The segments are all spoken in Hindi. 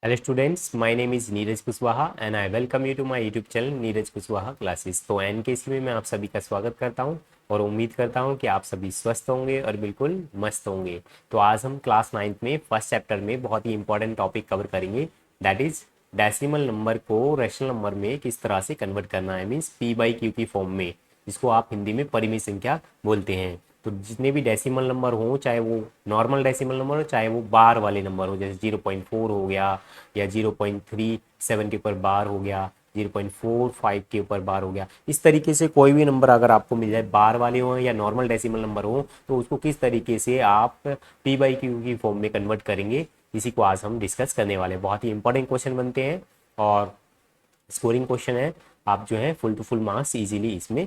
Hello students, my name is Neeraj Kushwaha and I welcome you to my YouTube channel Neeraj Kushwaha classes. तो एन के में मैं आप सभी का स्वागत करता हूं और उम्मीद करता हूं कि आप सभी स्वस्थ होंगे और बिल्कुल मस्त होंगे। तो आज हम क्लास 9th में फर्स्ट चैप्टर में बहुत ही इंपॉर्टेंट टॉपिक कवर करेंगे, दैट इज़ डेसिमल नंबर को रैशनल नंबर में किस तरह से कन्वर्ट करना है, मीन्स पी बाई क्यू की फॉर्म में, जिसको आप हिंदी में परिमेय संख्या बोलते हैं। तो जितने भी डेसिमल नंबर हो, चाहे वो नॉर्मल डेसिमल नंबर हो चाहे वो बार वाले नंबर हो, जैसे 0.4 हो गया या 0.37 के ऊपर बार हो गया, 0.45 के ऊपर बार हो गया, इस तरीके से कोई भी नंबर अगर आपको मिल जाए, बार वाले हो या नॉर्मल डेसिमल नंबर हो, तो उसको किस तरीके से आप पी बाई क्यू की फॉर्म में कन्वर्ट करेंगे, इसी को आज हम डिस्कस करने वाले हैं। बहुत ही इंपॉर्टेंट क्वेश्चन बनते हैं और स्कोरिंग क्वेश्चन है। आप जो है full to full marks easily इसमें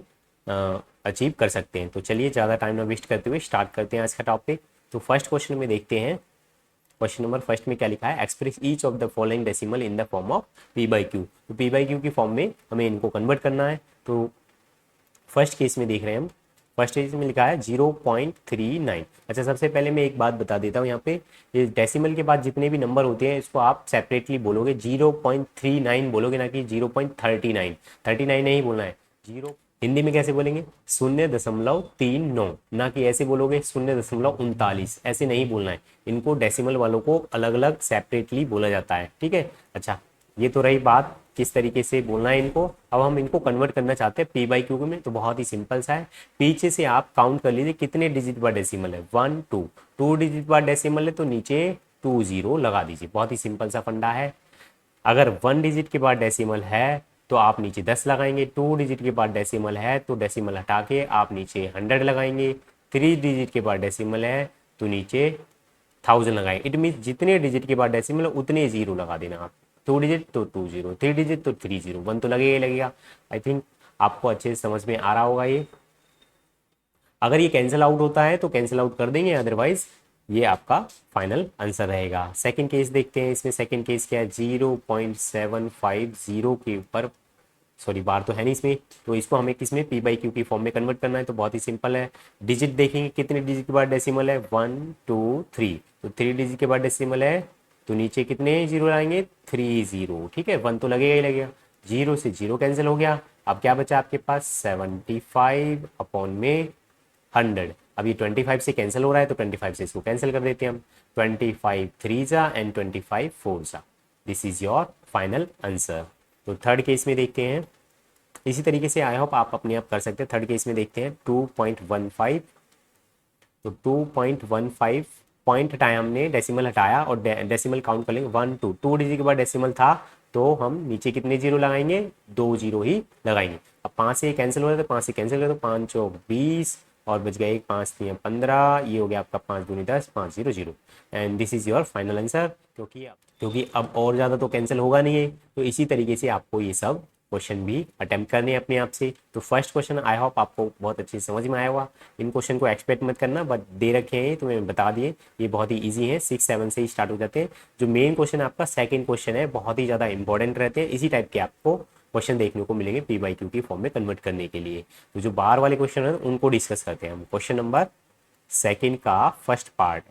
अचीव कर सकते हैं। तो चलिए ज़्यादा टाइम ना वेस्ट करते हुए स्टार्ट करते हैं आज का टॉपिक। तो फर्स्ट क्वेश्चन में देखते हैं। क्वेश्चन नंबर फर्स्ट में क्या लिखा है, express each of the following decimal in the form of P by Q. तो पी बाई क्यू की फॉर्म में हमें इनको कन्वर्ट करना है। तो फर्स्ट केस में देख रहे हैं हम, फर्स्ट केस में लिखा है 0.39। अच्छा, सबसे पहले मैं एक बात बता देता हूँ, यहाँ पे ये डेसिमल के बाद जितने भी नंबर होते हैं इसको आप सेपरेटली बोलोगे, 0.39 बोलोगे, ना कि 0.39। 39 नहीं बोलना है, जीरो हिंदी में कैसे बोलेंगे, 0.39, ना कि ऐसे बोलोगे 0.39, ऐसे नहीं बोलना है। इनको डेसिमल वालों को अलग अलग सेपरेटली बोला जाता है, ठीक है। अच्छा, ये तो रही बात किस तरीके से बोलना है इनको। अब हम इनको कन्वर्ट करना चाहते हैं पी बाई क्यू में, तो बहुत ही सिंपल सा है। पीछे से आप काउंट कर लीजिए कितने डिजिट बार डेसिमल है, 1 2, 2 डिजिट बार डेसिमल है तो नीचे 2 0 लगा दीजिए। बहुत ही सिंपल सा फंडा है। अगर 1 डिजिट के बाद डेसिमल है तो आप नीचे 10 लगाएंगे, 2 डिजिट के बाद डेसिमल है तो डेसिमल हटा के आप नीचे 100 लगाएंगे, 3 डिजिट के बाद डेसिमल है तो नीचे 1000 लगाएंगे। इट मीन्स जितने डिजिट के बाद डेसिमल उतने जीरो लगा देना आप। 2 डिजिट तो 2 0, 3 डिजिट तो 3 0, 1 तो लगेगा ही लगेगा। आई थिंक आपको अच्छे से समझ में आ रहा होगा ये। अगर ये कैंसिल आउट होता है तो कैंसिल आउट कर देंगे, अदरवाइज ये आपका फाइनल आंसर रहेगा। सेकंड केस देखते हैं। इसमें सेकंड केस क्या है, 0.750 के ऊपर, सॉरी बार तो है नहीं इसमें, तो इसको हमें किस में, पी बाई क्यू की फॉर्म में कन्वर्ट करना है। तो बहुत ही सिंपल है। डिजिट देखेंगे कितने डिजिट के बाद डेसिमल है, 1 2 3, तो 3 डिजिट के बाद डेसिमल है तो नीचे कितने जीरो आएंगे, 3 0, ठीक है। 1 तो लगेगा ही लगेगा। जीरो से जीरो कैंसिल हो गया। अब क्या बचा आपके पास, 75 अपॉन में 100। अब ये 25 से कैंसिल हो रहा है तो 25 से इसको कैंसिल कर देते हैं हम। 25 3 जा एंड 25 4 जा, this is your final answer. तो थर्ड केस में देखते हैं। इसी तरीके से आई होप आप अपने आप कर सकते हैं। थर्ड केस में देखते हैं 2.15। तो 2.15 पॉइंट हटाया हमने, डेसिमल हटाया और डेसिमल काउंट कर लेंगे 1 2, 2 डिजिट के बाद डेसिमल था तो हम नीचे कितने जीरो लगाएंगे, 2 जीरो ही लगाएंगे। अब 5 से कैंसिल हो रहा है तो 5 से कैंसिल कर दो, 5 चौक 20 और बच गया एक, 5 3 15, ये हो गया आपका 5 दूनी 10, 5 0 0 and this is your final answer. क्योंकि अब और ज़्यादा तो कैंसिल होगा नहीं है, तो इसी तरीके से आपको ये सब क्वेश्चन भी अटेम्प्ट करने हैं अपने आप से। तो फर्स्ट क्वेश्चन आई होप आपको बहुत अच्छे से समझ में आया होगा। इन क्वेश्चन को एक्सपेक्ट मत करना, बट दे रखे हैं तो मैं बता दिए, ये बहुत ही इजी है, 6 7 से ही स्टार्ट हो जाते हैं। जो मेन क्वेश्चन आपका सेकंड क्वेश्चन है, बहुत ही ज़्यादा इंपॉर्टेंट रहते हैं। इसी टाइप के आपको क्वेश्चन देखने को मिलेंगे पी बाई क्यू की फॉर्म में कन्वर्ट करने के लिए। तो जो बाहर वाले क्वेश्चन है उनको डिस्कस करते हैं हम। क्वेश्चन नंबर सेकेंड का फर्स्ट पार्ट,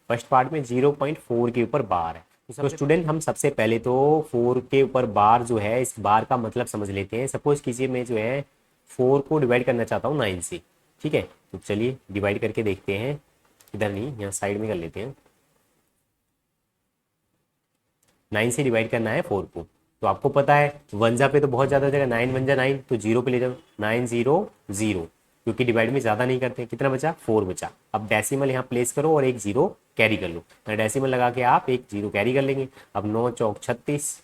फर्स्ट पार्ट में 0.4 के ऊपर बार है। तो स्टूडेंट हम सबसे पहले तो 4 के ऊपर बार जो है, इस बार का मतलब समझ लेते हैं। सपोज कीजिए मैं जो है 4 को डिवाइड करना चाहता हूँ 9 से, ठीक है। तो चलिए डिवाइड करके देखते हैं, इधर नहीं यहाँ साइड में कर लेते हैं। 9 से डिवाइड करना है 4 को, तो आपको पता है वनजा पे तो बहुत ज़्यादा हो जाएगा, 9 वन जा 9, तो जीरो पे ले जाओ, 9 0 0, क्योंकि डिवाइड में ज़्यादा नहीं करते। कितना बचा, 4 बचा। अब डेसिमल यहाँ प्लेस करो और एक जीरो कैरी कर लो, तो डेसिमल लगा के आप एक जीरो कैरी कर लेंगे। अब 9 चौक 36,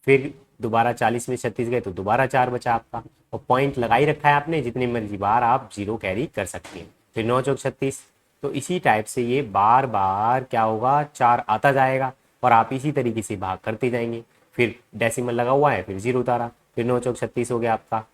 फिर दोबारा 40 में 36 गए तो दोबारा 4 बचा आपका, और पॉइंट लगा ही रखा है आपने, जितनी मर्जी बार आप जीरो कैरी कर सकते हैं। फिर 9 चौक 36, तो इसी टाइप से ये बार बार क्या होगा, 4 आता जाएगा और आप इसी तरीके से भाग करते जाएंगे। फिर डेसिमल लगा हुआ है, फिर जीरो उतारा, फिर 9 चौक 36 हो गया आपका।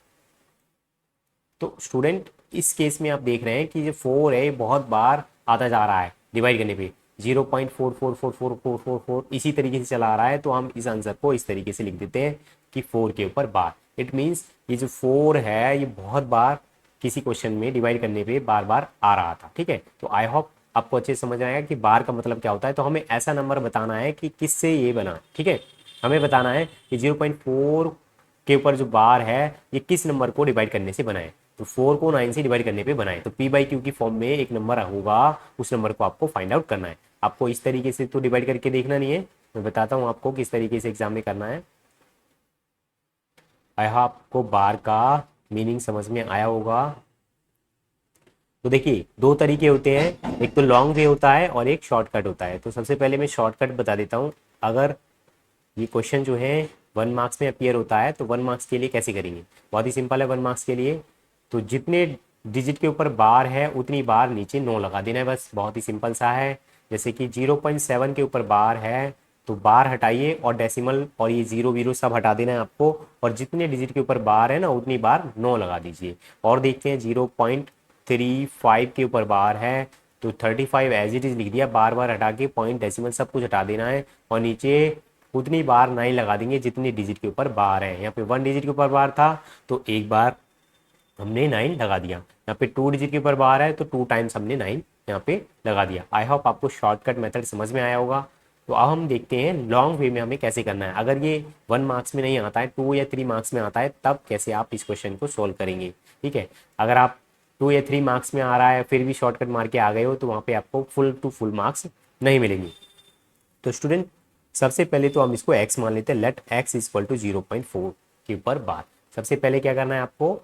तो स्टूडेंट इस केस में आप देख रहे हैं कि जो 4 है बहुत बार आता जा रहा है डिवाइड करने पे, 0.444444 इसी तरीके से चला आ रहा है। तो हम इस आंसर को इस तरीके से लिख देते हैं कि 4 के ऊपर बार। इट मीन्स ये जो 4 है ये बहुत बार किसी क्वेश्चन में डिवाइड करने पे बार बार आ रहा था, ठीक है। तो आई होप आपको अच्छे से समझ में आएगा कि बार का मतलब क्या होता है। तो हमें ऐसा नंबर बताना है कि किससे ये बना, ठीक है। हमें बताना है कि 0.4 के ऊपर जो बार है ये किस नंबर को डिवाइड करने से बनाए। तो 4 को 9 से डिवाइड करने पे बनाए। तो p/q की फॉर्म में एक नंबर होगा, उस नंबर को आपको फाइंड आउट करना है। आपको इस तरीके से तो डिवाइड करके देखना नहीं है, मैं बताता हूँ आपको किस तरीके से एग्जाम में करना है। आई होप आपको बार का मीनिंग समझ में आया होगा। तो देखिए दो तरीके होते हैं, एक तो लॉन्ग वे होता है और एक शॉर्टकट होता है। तो सबसे पहले मैं शॉर्टकट बता देता हूँ। अगर ये क्वेश्चन जो है 1 मार्क्स में अपीयर होता है तो 1 मार्क्स के लिए कैसे करेंगे, बहुत ही सिंपल है। 1 मार्क्स के लिए तो जितने डिजिट के ऊपर बार है उतनी बार नीचे 9 लगा देना है, बस बहुत ही सिंपल सा है। जैसे कि 0.7 के ऊपर बार है तो बार हटाइए और डेसिमल और ये जीरो वीरो सब हटा देना है आपको, और जितने डिजिट के ऊपर बार है ना उतनी बार 9 लगा दीजिए। और देखते हैं 0.35 के ऊपर बार है तो 35 एज इट इज लिख दिया, बार बार हटा के पॉइंट डेसिमल सब कुछ हटा देना है, और नीचे उतनी बार 9 लगा देंगे जितनी डिजिट के ऊपर बार है। यहाँ पे 1 डिजिट के ऊपर बार था तो एक बार हमने 9 लगा दिया। यहाँ पे 2 डिजिट के ऊपर बार है तो 2 टाइम्स हमने 9 यहाँ पे लगा दिया। आई होप आपको शॉर्टकट मेथड समझ में आया होगा। तो अब हम देखते हैं लॉन्ग वे में हमें कैसे करना है। अगर ये 1 मार्क्स में नहीं आता है, 2 या 3 मार्क्स में आता है, तब कैसे आप इस क्वेश्चन को सोल्व करेंगे, ठीक है। अगर आप 2 या 3 मार्क्स में आ रहा है फिर भी शॉर्टकट मार के आ गए हो तो वहाँ पे आपको फुल टू फुल मार्क्स नहीं मिलेंगे। तो स्टूडेंट सबसे पहले तो हम इसको x मान लेते हैं। लेट x इक्वल टू 0.4 के ऊपर बार। सबसे पहले क्या करना है आपको,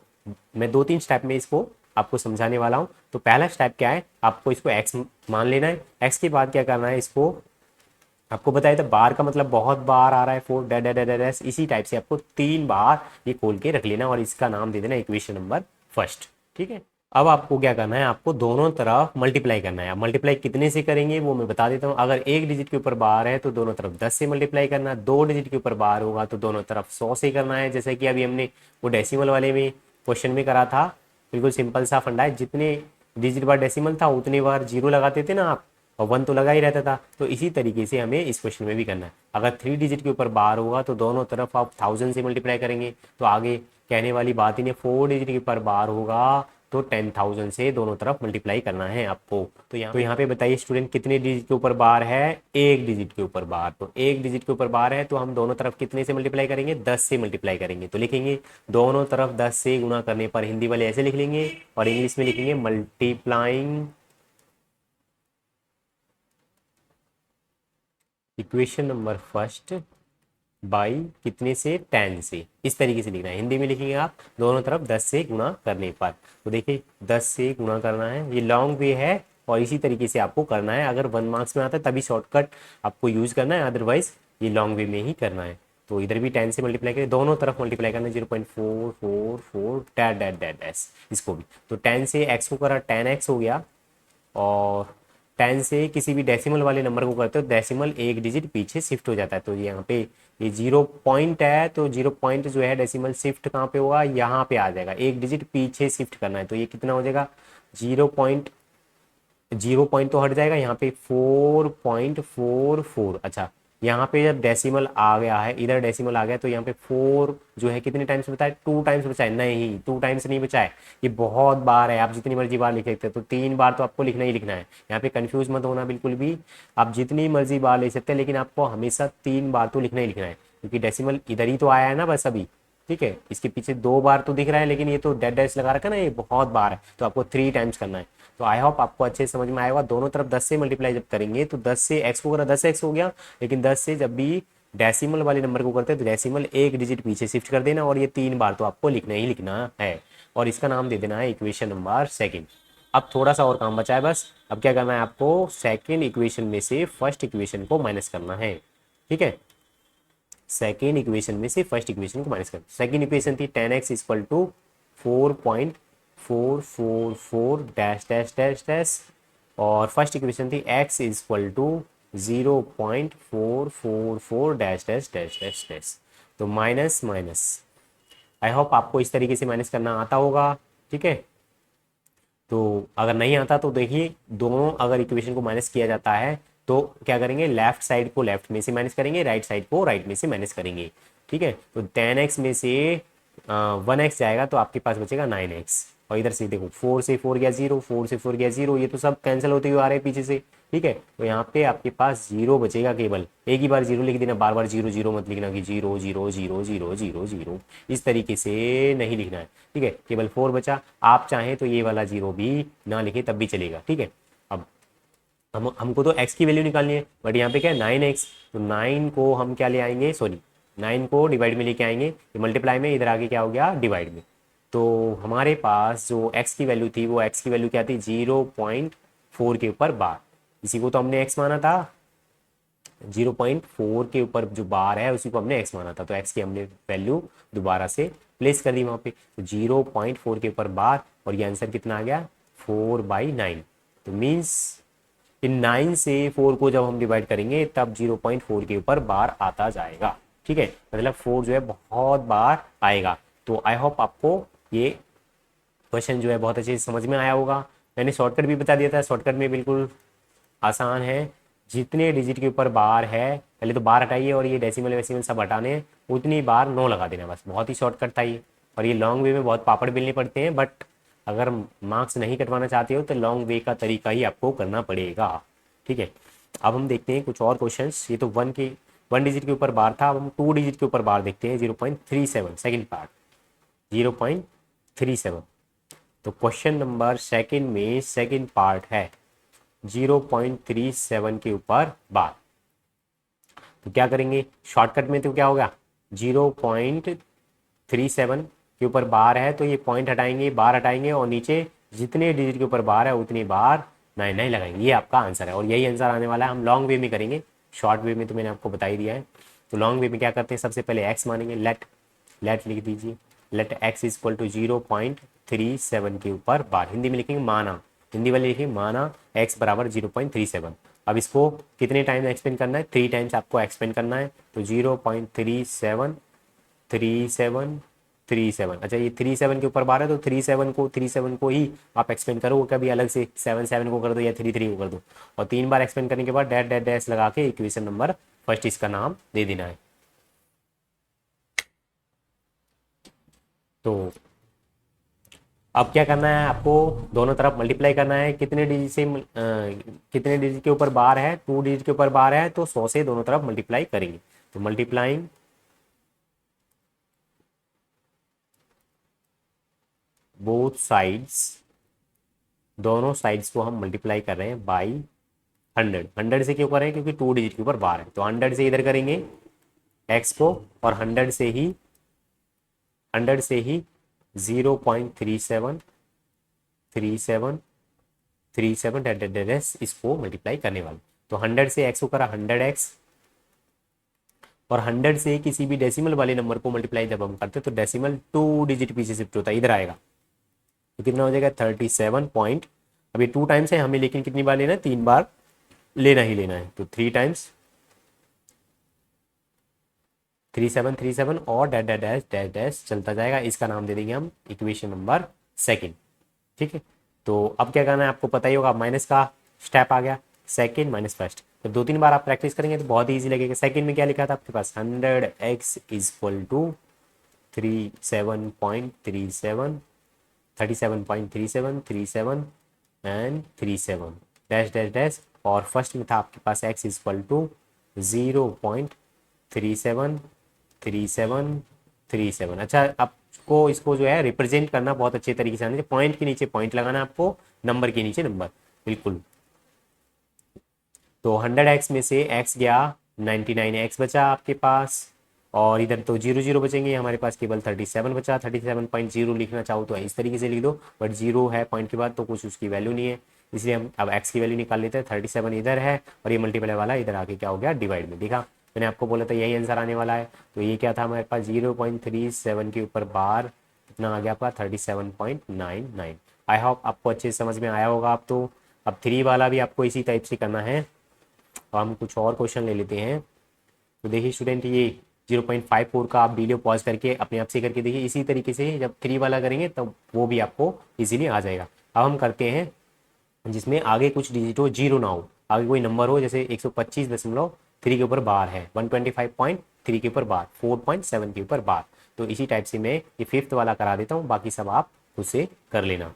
मैं 2-3 स्टेप में इसको आपको समझाने वाला हूँ। तो पहला स्टेप क्या है, आपको इसको x मान लेना है। x के बाद क्या करना है, इसको आपको बताया था बार का मतलब बहुत बार आ रहा है 4 डैश डैश डैश डैश, इसी टाइप से आपको 3 बार ये खोल के रख लेना और इसका नाम दे देना इक्वेशन नंबर फर्स्ट, ठीक है। अब आपको क्या करना है, आपको दोनों तरफ मल्टीप्लाई करना है। अब मल्टीप्लाई कितने से करेंगे वो मैं बता देता हूँ। अगर एक डिजिट के ऊपर बार है तो दोनों तरफ 10 से मल्टीप्लाई करना है, 2 डिजिट के ऊपर बार होगा तो दोनों तरफ 100 से करना है। जैसे कि अभी हमने वो डेसिमल वाले में क्वेश्चन में करा था, बिल्कुल सिंपल सा फंडा है। जितने डिजिट बार डेसिमल था उतने बार जीरो लगाते थे ना आप, और 1 तो लगा ही रहता था। तो इसी तरीके से हमें इस क्वेश्चन में भी करना है। अगर 3 डिजिट के ऊपर बार होगा तो दोनों तरफ आप 1000 से मल्टीप्लाई करेंगे। तो आगे कहने वाली बात ही नहीं, 4 डिजिट के ऊपर बार होगा तो 10,000 से दोनों तरफ मल्टीप्लाई करना है आपको। तो यहाँ पे बताइए स्टूडेंट कितने डिजिट के ऊपर बार है, एक डिजिट के ऊपर बार। तो एक डिजिट के ऊपर बार है तो हम दोनों तरफ कितने से मल्टीप्लाई करेंगे, 10 से मल्टीप्लाई करेंगे। तो लिखेंगे दोनों तरफ 10 से गुना करने पर, हिंदी वाले ऐसे लिख लेंगे और इंग्लिश में लिखेंगे multiplying equation number first by कितने से, 10 से। इस तरीके से लिखना है, हिंदी में लिखेंगे आप दोनों तरफ 10 से गुना करने पर। तो देखिए 10 से गुना करना है, ये लॉन्ग वे है और इसी तरीके से आपको करना है। अगर 1 मार्क्स में आता है तभी शॉर्टकट आपको यूज करना है, अदरवाइज ये लॉन्ग वे में ही करना है। तो इधर भी 10 से मल्टीप्लाई करें, दोनों तरफ मल्टीप्लाई करना है 0.444 डैट डैट डैट डैश, इसको भी। तो 10 से x को करा 10x हो गया, और 10 से किसी भी डेसिमल वाले नंबर को करते हो डेसिमल एक डिजिट पीछे शिफ्ट हो जाता है। तो यहाँ पे ये 0 पॉइंट है तो 0 पॉइंट जो है डेसिमल शिफ्ट कहाँ पे होगा, यहाँ पे आ जाएगा, एक डिजिट पीछे शिफ्ट करना है। तो ये कितना हो जाएगा, 0 पॉइंट तो हट जाएगा, यहाँ पे 4.44। अच्छा यहाँ पे जब डेसिमल आ गया है, इधर डेसिमल आ गया तो यहाँ पे 4 जो है कितने टाइम्स बचा है, 2 टाइम्स बचा है। नहीं 2 टाइम्स नहीं बचा है, ये बहुत बार है, आप जितनी मर्जी बार लिख सकते हैं। तो 3 बार तो आपको लिखना ही लिखना है। यहाँ पे कंफ्यूज मत होना बिल्कुल भी, आप जितनी मर्जी बार ले सकते हैं लेकिन आपको हमेशा 3 बार तो लिखना ही लिखना है, क्योंकि डेसिमल इधर ही तो आया है ना बस अभी, ठीक है। इसके पीछे 2 बार तो दिख रहा है लेकिन ये तो डेड डैश लगा रखा है ना, ये बहुत बार है, तो आपको 3 टाइम्स करना है। तो आई होप आपको अच्छे से समझ में आएगा। दोनों तरफ 10 से मल्टीप्लाई जब करेंगे तो 10 से x को करा 10x हो गया, लेकिन 10 से जब भी डेसिमल वाले नंबर को करते हैं तो डेसिमल एक डिजिट पीछे शिफ्ट कर देना, और ये 3 बार तो आपको लिखना ही लिखना है, और इसका नाम दे देना है इक्वेशन नंबर सेकेंड। अब थोड़ा सा और काम बचा है बस। अब क्या करना है आपको, सेकेंड इक्वेशन में से फर्स्ट इक्वेशन को माइनस करना है, ठीक है। सेकेंड इक्वेशन में से फर्स्ट इक्वेशन को माइनस कर, सेकेंड इक्वेशन थी 10x equal to 4.444 dash dash dash dash, और फर्स्ट इक्वेशन थी x equal to 0.444 dash dash dash dash dash. तो माइनस माइनस, आई होप आपको इस तरीके से माइनस करना आता होगा, ठीक है। तो अगर नहीं आता तो देखिए दोनों अगर इक्वेशन को माइनस किया जाता है तो क्या करेंगे, लेफ्ट साइड को लेफ्ट में से माइनस करेंगे, राइट साइड को राइट में से माइनस करेंगे, ठीक है। तो 10x में से 1x जाएगा तो आपके पास बचेगा 9x, और इधर से देखो 4 से 4 गया 0, 4 से 4 गया 0, ये तो सब कैंसिल होते हुए आ रहे हैं पीछे से। ठीक है, तो यहाँ पे आपके पास 0 बचेगा, केवल एक ही बार 0 लिख देना, बार बार 0 0 मत लिखना कि 0 0 0 0 0 0, इस तरीके से नहीं लिखना है। ठीक है, केवल 4 बचा। आप चाहें तो ये वाला 0 भी ना लिखे तब भी चलेगा। ठीक है, अब हमको तो x की वैल्यू निकालनी है, बट यहाँ पे क्या है 9x, तो 9 को हम क्या ले आएंगे, सॉरी 9 को डिवाइड में लेके आएंगे, ये मल्टीप्लाई में, इधर आगे क्या हो गया डिवाइड में। तो हमारे पास जो x की वैल्यू थी, वो x की वैल्यू क्या थी 0.4 के ऊपर बार, इसी को तो हमने x माना था। 0.4 के ऊपर जो बार है उसी को हमने x माना था, तो x की हमने वैल्यू दोबारा से प्लेस कर दी वहाँ पे, तो 0.4 के ऊपर बार, और ये आंसर कितना आ गया 4/9। तो मीन्स इन 9 से 4 को जब हम डिवाइड करेंगे तब 0.4 के ऊपर बार आता जाएगा। ठीक है, मतलब 4 जो है बहुत बार आएगा। तो आई होप आपको ये क्वेश्चन जो है बहुत अच्छे से समझ में आया होगा। मैंने शॉर्टकट भी बता दिया था, शॉर्टकट में बिल्कुल आसान है। जितने डिजिट के ऊपर बार है, पहले तो बार हटाइए और ये डेसिमल वेसिमल सब हटाने हैं, उतनी बार 9 लगा देना, बस बहुत ही शॉर्टकट था ये। और ये लॉन्ग वे में बहुत पापड़ बेलने पड़ते हैं, बट अगर मार्क्स नहीं कटवाना चाहते हो तो लॉन्ग वे का तरीका ही आपको करना पड़ेगा। ठीक है, अब हम देखते हैं कुछ और क्वेश्चंस। ये तो 1 डिजिट के ऊपर बार था, अब हम 2 डिजिट के ऊपर बार देखते हैं। 0.37 सेकेंड पार्ट, 0.37। तो क्वेश्चन नंबर सेकेंड में सेकेंड पार्ट है 0.37 के ऊपर बार। तो क्या करेंगे, शॉर्टकट में तो क्या होगा 0.37 के ऊपर बार है, तो ये पॉइंट हटाएंगे, बार हटाएंगे, और नीचे जितने डिजिट के ऊपर बार है उतनी बार 9 लगाएंगे। ये आपका आंसर है, और यही आंसर आने वाला है। हम लॉन्ग वे में करेंगे, शॉर्ट वे में तो मैंने आपको बता ही दिया है। तो लॉन्ग वे में क्या करते हैं, सबसे पहले एक्स मानेंगे, लेट लिख दीजिए, let x is equal to 0.37 के ऊपर बार, हिंदी में लिखेंगे माना, हिंदी वाले लिखेंगे माना x बराबर 0.37। अब इसको कितने टाइम एक्सपेंड करना है, 3 टाइम्स आपको एक्सपेंड करना है। तो 0.373737। अच्छा, ये 37 के ऊपर बार है, तो 37 को ही आप एक्सपेंड करो, कभी अलग से 7 को कर दो या 3 को कर दो, और 3 बार एक्सपेंड करने के बाद डैश डैश डैश लगा के इक्वेशन नंबर फर्स्ट इसका नाम दे देना है। तो अब क्या करना है, आपको दोनों तरफ मल्टीप्लाई करना है। कितने डिजिट से कितने डिजिट के ऊपर बार है, 2 डिजिट के ऊपर बार है, तो 100 से दोनों तरफ मल्टीप्लाई करेंगे। तो मल्टीप्लाइंग बोथ साइड्स, दोनों साइड्स को हम मल्टीप्लाई कर रहे हैं बाई 100। 100 से क्यों कर रहे हैं, क्योंकि 2 डिजिट के ऊपर बार है, तो 100 से इधर करेंगे x को, और 100 से ही 0.373737 डैश इसको मल्टीप्लाई करने वाले। तो 100 से x को करा 100x, और 100 से किसी भी डेसिमल वाले नंबर को मल्टीप्लाई जब हम करते हैं तो डेसिमल 2 डिजिट पीछे शिफ्ट होता है, इधर आएगा, तो कितना हो जाएगा 37 पॉइंट। अभी 2 टाइम्स है हमें, लेकिन कितनी बार लेना है, 3 बार लेना ही लेना है। तो 3 टाइम्स 3737 और dash dash dash dash dash चलता जाएगा, इसका नाम दे देंगे हम इक्वेशन नंबर सेकेंड। ठीक है, तो अब क्या करना है आपको पता ही होगा, माइनस का स्टेप आ गया, सेकेंड माइनस फर्स्ट। तो 2-3 बार आप प्रैक्टिस करेंगे तो बहुत ही ईजी लगेगा। सेकेंड में क्या लिखा था आपके पास, 100x is equal to 37.37 37.37 and 37 dash dash dash, और फर्स्ट में था आपके पास x इज इक्वल टू 0.373737। अच्छा, आपको इसको जो है रिप्रेजेंट करना बहुत अच्छे तरीके से आना चाहिए, पॉइंट के नीचे पॉइंट लगाना है आपको, नंबर के नीचे नंबर, बिल्कुल। तो 100x में से x गया 99x बचा आपके पास, और इधर तो 0 बचेंगे, हमारे पास केवल 37 बचा। 37.0 लिखना चाहो तो इस तरीके से लिख दो, बट 0 है पॉइंट के बाद तो कुछ उसकी वैल्यू नहीं है, इसलिए हम अब x की वैल्यू निकाल लेते हैं। 37 इधर है, और ये मल्टीप्लाई वाला इधर आके क्या हो गया डिवाइड में, देखा मैंने आपको बोला था यही आंसर आने वाला है। तो ये क्या था हमारे पास 0.37 के ऊपर बार कितना आ गया आपका 37.99। आई होप आपको अच्छे से समझ में आया होगा। आप तो अब 3 वाला भी आपको इसी टाइप से करना है। तो हम कुछ और क्वेश्चन ले लेते हैं। तो देखिए स्टूडेंट, ये 0.54 का आप वीडियो पॉज करके अपने आप से करके देखिए, इसी तरीके से जब 3 वाला करेंगे तब तो वो भी आपको इजीली आ जाएगा। अब हम करते हैं जिसमें आगे कुछ डिजिट हो, 0 ना हो, आगे कोई नंबर हो, जैसे 125.3 के ऊपर बार है, 125.3 के ऊपर बार, 4.7 के ऊपर बार। तो इसी टाइप से मैं ये 5th वाला करा देता हूँ, बाकी सब आप उसे कर लेना।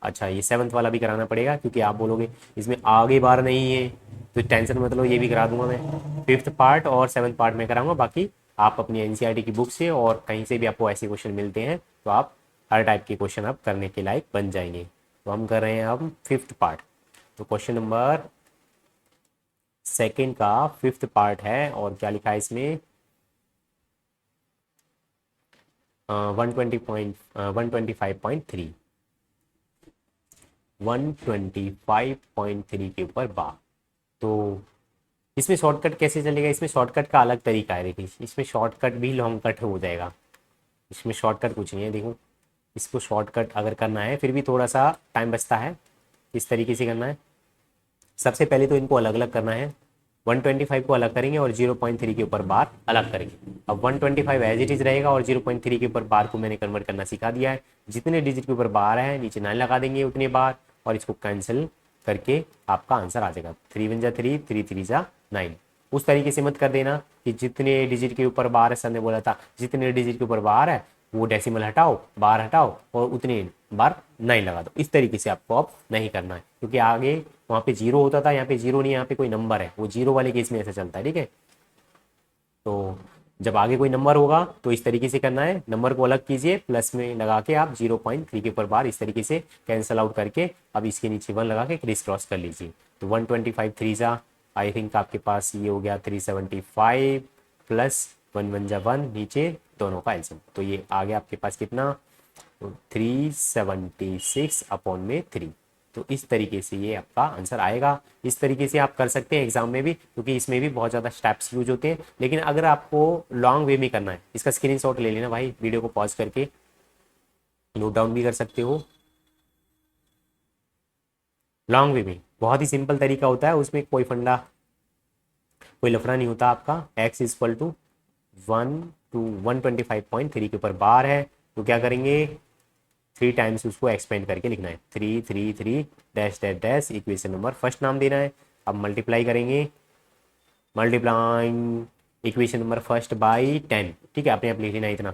अच्छा, ये 7th वाला भी कराना पड़ेगा क्योंकि आप बोलोगे इसमें आगे बार नहीं है, तो टेंशन मतलब ये भी करा दूंगा मैं। 5th पार्ट और 7th पार्ट में कराऊंगा, बाकी आप अपनी एनसीईआरटी की बुक से और कहीं से भी आपको ऐसे क्वेश्चन मिलते हैं तो आप हर टाइप के क्वेश्चन आप करने के लायक बन जाएंगे। तो हम कर रहे हैं अब 5th पार्ट। तो क्वेश्चन नंबर 2 का 5th पार्ट है और क्या लिखा है इसमें, 125.3 125.3 के ऊपर बार। तो इसमें शॉर्टकट कैसे चलेगा, इसमें शॉर्टकट का अलग तरीका है। देखिए इसमें शॉर्टकट भी लॉन्ग कट हो जाएगा, इसमें शॉर्टकट कुछ नहीं है। देखो इसको शॉर्टकट अगर करना है फिर भी थोड़ा सा टाइम बचता है। इस तरीके से करना है, सबसे पहले तो इनको अलग अलग करना है। 125 को अलग करेंगे और 0.3 के ऊपर बार अलग करेंगे। अब 125 एज इट इज रहेगा और 0.3 के ऊपर बार को मैंने कन्वर्ट करना सिखा दिया है। जितने डिजिट के ऊपर बार है नीचे 9 लगा देंगे उतने बार, और इसको कैंसिल करके आपका आंसर आ जाएगा। 3 1 जा 3, 3 3 जा 9। उस तरीके से मत कर देना कि जितने डिजिट के ऊपर बार है, सर ने बोला था जितने डिजिट के ऊपर बार है वो डेसिमल हटाओ, बार हटाओ और उतने बार 9 लगा दो। इस तरीके से आपको अब नहीं करना है क्योंकि आगे वहाँ पे 0 होता था, यहाँ पे 0 नहीं, यहाँ पे कोई नंबर है, वो 0 वाले केस में ऐसा चलता है। ठीक है, तो जब आगे कोई नंबर होगा तो इस तरीके से करना है, नंबर को अलग कीजिए, प्लस में लगा के आप 0.3 के ऊपर बार इस तरीके से कैंसल आउट करके अब इसके नीचे 1 लगा के क्रिस क्रॉस कर लीजिए। तो 125 3 जा आई थिंक आपके पास ये हो गया 375 प्लस 1 1 जा 1, नीचे दोनों का एल्सियम, तो ये आ गया आपके पास कितना, तो 376 अपॉन में 3। तो इस तरीके से ये आपका आंसर आएगा। इस तरीके से आप कर सकते हैं एग्जाम में भी, क्योंकि इसमें भी बहुत ज़्यादा स्टेप्स यूज होते हैं। लेकिन अगर आपको लॉन्ग वे में करना है, इसका स्क्रीनशॉट ले लेना भाई, वीडियो को पॉज करके नोट डाउन भी कर सकते हो। लॉन्ग वे में बहुत ही सिंपल तरीका होता है, उसमें कोई फंडा कोई लफड़ा नहीं होता आपका। एक्स इक्वल टू 125.3 के ऊपर बार है, तो क्या करेंगे 3 टाइम्स उसको एक्सपेंड करके लिखना है। 3 3 3 dash dash dash, equation number first नाम देना है। अब मल्टीप्लाई करेंगे, multiplying equation number first by 10। ठीक है, अपने आप लिख लेना इतना।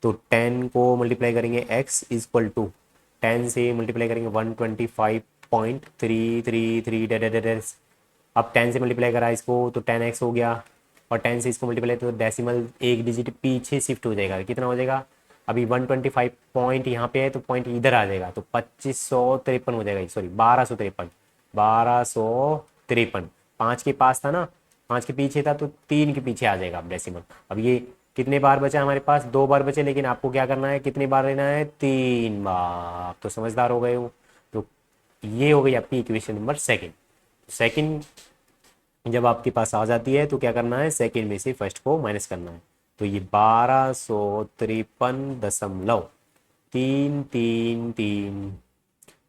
तो 10 को मल्टीप्लाई करेंगे x इक्वल टू 10 से मल्टीप्लाई करेंगे 125.333 डैश। अब 10 से मल्टीप्लाई करा इसको तो 10x हो गया, और 10 से इसको मल्टीप्लाई तो डेसिमल एक डिजिट पीछे शिफ्ट हो जाएगा। कितना हो जाएगा, अभी 125 पॉइंट यहाँ पे है तो पॉइंट इधर आ जाएगा, तो 2553 हो जाएगा, सॉरी 1253, 1253। 5 के पास था ना, 5 के पीछे था तो 3 के पीछे आ जाएगा अब डेसिमल। अब ये कितने बार बचा हमारे पास, 2 बार बचे, लेकिन आपको क्या करना है, कितने बार लेना है, 3 बार। आप तो समझदार हो गए हो। तो ये हो गई आपकी इक्वेशन नंबर सेकंड। सेकंड जब आपके पास आ जाती है तो क्या करना है, सेकंड में से फर्स्ट को माइनस करना है। तो ये 1253.333।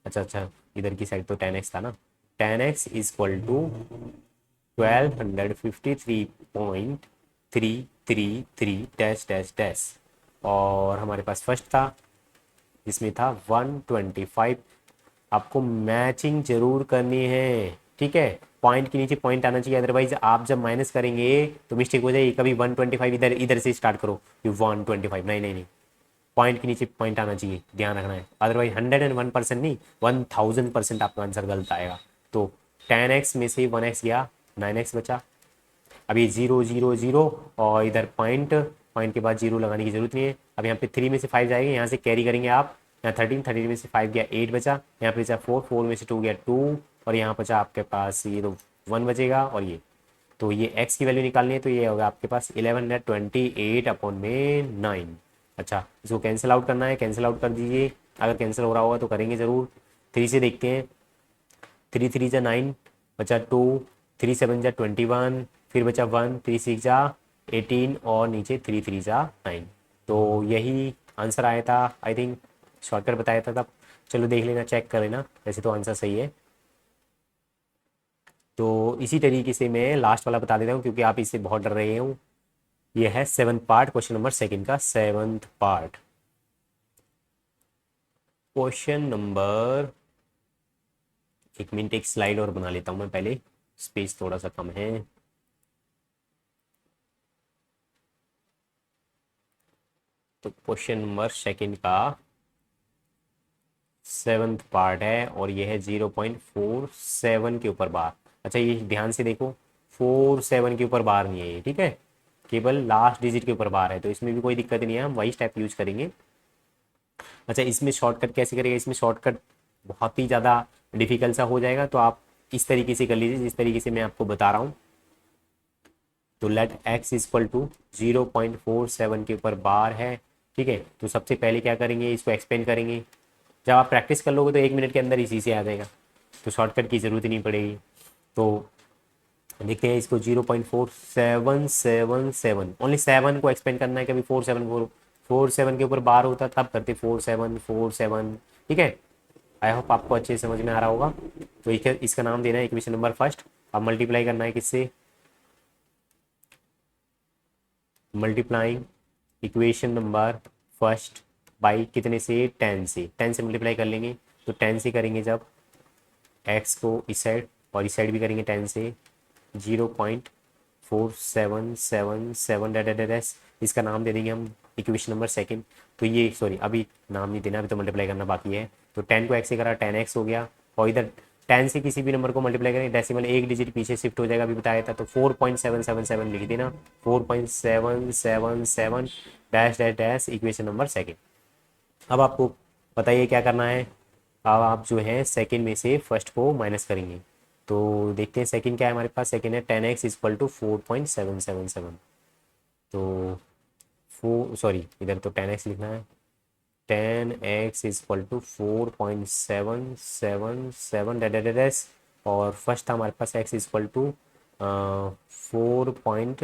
अच्छा अच्छा, इधर की साइड तो 10x था ना, 10x equal to 1253.333 dash dash dash. और हमारे पास फर्स्ट था जिसमें था 125। आपको मैचिंग जरूर करनी है, ठीक है, पॉइंट के नीचे पॉइंट आना चाहिए, अदरवाइज आप जब माइनस करेंगे तो मिस्टेक हो जाएगी। कभी 125 इधर इधर से स्टार्ट करो, ये 125, नहीं नहीं नहीं, पॉइंट के नीचे पॉइंट आना चाहिए, ध्यान रखना है, अदरवाइज 101% नहीं 1000% आपका आंसर गलत आएगा। तो 10x में से 1x गया, 9x बचा। अभी 0 0 0 और इधर पॉइंट, पॉइंट के बाद 0 लगाने की जरूरत नहीं है। अब यहाँ पे 3 में से 5 जाएंगे, यहाँ से कैरी करेंगे आप, यहाँ 13, 13 में से 5 गया 8 बचा, यहाँ पे बचा 4, 4 में से 2 गया 2, और यहाँ बचा आपके पास ये तो 1 बचेगा, और ये तो ये x की वैल्यू निकालनी है, तो ये होगा आपके पास 1128 अपॉन में 9। अच्छा, इसको कैंसिल आउट करना है, कैंसिल आउट कर दीजिए, अगर कैंसिल हो रहा होगा तो करेंगे ज़रूर। 3 से देखते हैं, 3 3 जा 9 बचा 2, 3 7 जा 21, फिर बचा 1, 3 6 जा 18, और नीचे 3 3 जा 9। तो यही आंसर आया था, आई थिंक शॉर्टकट बताया था तब। चलो देख लेना, चेक कर लेना, वैसे तो आंसर सही है। तो इसी तरीके से मैं लास्ट वाला बता देता हूँ क्योंकि आप इससे बहुत डर रहे हो। ये है 7th part, question number second का 7th पार्ट। क्वेश्चन नंबर, एक मिनट, एक स्लाइड और बना लेता हूँ मैं पहले, स्पेस थोड़ा सा कम है। तो क्वेश्चन नंबर सेकंड का सेवन्थ पार्ट है और ये है 0.47 के ऊपर बार। अच्छा ये ध्यान से देखो, 47 के ऊपर बार नहीं है ये, ठीक है, केवल लास्ट डिजिट के ऊपर बार है, तो इसमें भी कोई दिक्कत नहीं है, हम वही स्टेप यूज करेंगे। अच्छा इसमें शॉर्टकट कैसे करेंगे, इसमें शॉर्टकट बहुत ही ज़्यादा डिफिकल्ट सा हो जाएगा, तो आप इस तरीके से कर लीजिए जिस तरीके से मैं आपको बता रहा हूँ। तो लेट x इक्वल टू 0.47 के ऊपर बार है, ठीक है। तो सबसे पहले क्या करेंगे, इसको एक्सपेंड करेंगे। जब आप प्रैक्टिस कर लोगे तो 1 मिनट के अंदर इसी से आ जाएगा, तो शॉर्टकट की ज़रूरत ही नहीं पड़ेगी। तो देखते हैं इसको 0.4777, ओनली 7 को एक्सपेंड करना है, कभी 4 7 के ऊपर बार होता तब करते 4 7 4 7, ठीक है। आई होप आपको अच्छे से समझ में आ रहा होगा। तो इसका नाम देना है इक्वेशन नंबर फर्स्ट। अब मल्टीप्लाई करना है किससे, multiplying equation number first by कितने से, 10 से, 10 से मल्टीप्लाई कर लेंगे। तो 10 से करेंगे जब x को इस साइड और इस साइड भी करेंगे 10 से, 0.4777 डैश, इसका नाम दे देंगे हम इक्वेशन नंबर सेकंड। तो ये सॉरी अभी नाम नहीं देना, अभी तो मल्टीप्लाई करना बाकी है। तो 10 को x से करा 10x हो गया, और इधर 10 से किसी भी नंबर को मल्टीप्लाई करें डेसिमल एक डिजिट पीछे शिफ्ट हो जाएगा, अभी बताया था। तो 4.777 लिख देना, 4.777 dash dash dash equation number second. अब आपको बताइए क्या करना है। अब आप जो है सेकंड में से फर्स्ट को माइनस करेंगे। तो देखते हैं सेकंड क्या है हमारे पास, सेकंड है 10x इक्वल टू 4.777। तो इधर तो 10x लिखना है, 10x इक्वल टू 4.777 डैश, और फर्स्ट था हमारे पास x इक्वल टू 4 पॉइंट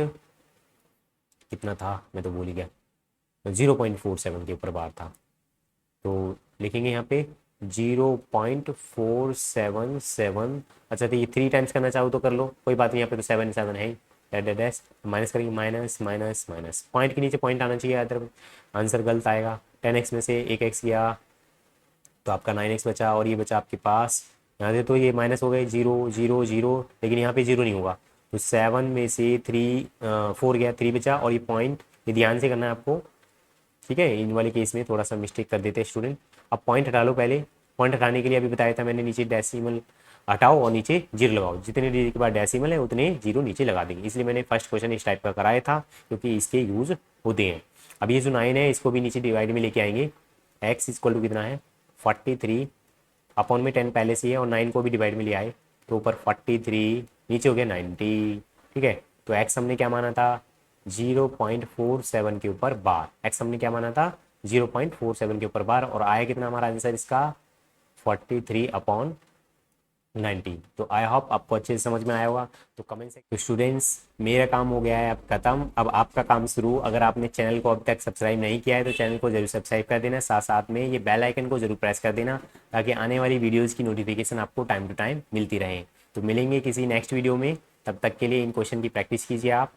कितना था मैं तो भूल ही गया, 0.47 के ऊपर बार था। तो लिखेंगे यहाँ पे 0.477। अच्छा तो ये 3 टाइम्स करना चाहो तो कर लो, कोई बात नहीं, यहाँ पे तो 7 7 है, डैश माइनस करेंगे, माइनस माइनस माइनस, पॉइंट के नीचे पॉइंट आना चाहिए, अदर आंसर गलत आएगा। 10x में से एक x गया तो आपका 9x बचा, और ये बचा आपके पास, यहाँ से तो ये माइनस हो गए 0 0 0, लेकिन यहाँ पे 0 नहीं होगा। तो 7 में से 4 गया, 3 बचा, और ये पॉइंट, ये ध्यान से करना है आपको, ठीक है। इन वाले केस में थोड़ा सा मिस्टेक कर देते हैं स्टूडेंट। अब पॉइंट हटा लो पहले, पॉइंट हटाने के लिए अभी बताया था मैंने, नीचे डेसिमल हटाओ और नीचे जीरो लगाओ, जितने डिजिट के बाद डेसिमल है उतने जीरो नीचे लगा देंगे, इसलिए मैंने फर्स्ट क्वेश्चन इस टाइप का कराया था, क्योंकि इसके यूज़ होते हैं। अब ये जो 9 है इसको भी नीचे डिवाइड में लेके आएंगे। x इक्वल टू कितना है 43, अपॉन में 10 पहले से है, और 9 को भी डिवाइड में ले आए, तो ऊपर 43, नीचे हो गया 90, ठीक है। तो x हमने क्या माना था 0.47 के ऊपर बार, x हमने क्या माना था 0.47 के ऊपर बार, और आया कितना हमारा आंसर इसका 43/90। तो आई होप आपको अच्छे से समझ में आया होगा। तो कमेंट से, तो स्टूडेंट्स मेरा काम हो गया है अब खत्म, अब आपका काम शुरू। अगर आपने चैनल को अब तक सब्सक्राइब नहीं किया है तो चैनल को जरूर सब्सक्राइब कर देना, साथ साथ में ये बेल आइकन को जरूर प्रेस कर देना, ताकि आने वाली वीडियोज़ की नोटिफिकेशन आपको टाइम टू टाइम मिलती रहे। तो मिलेंगे किसी नेक्स्ट वीडियो में, तब तक के लिए इन क्वेश्चन की प्रैक्टिस कीजिए आप।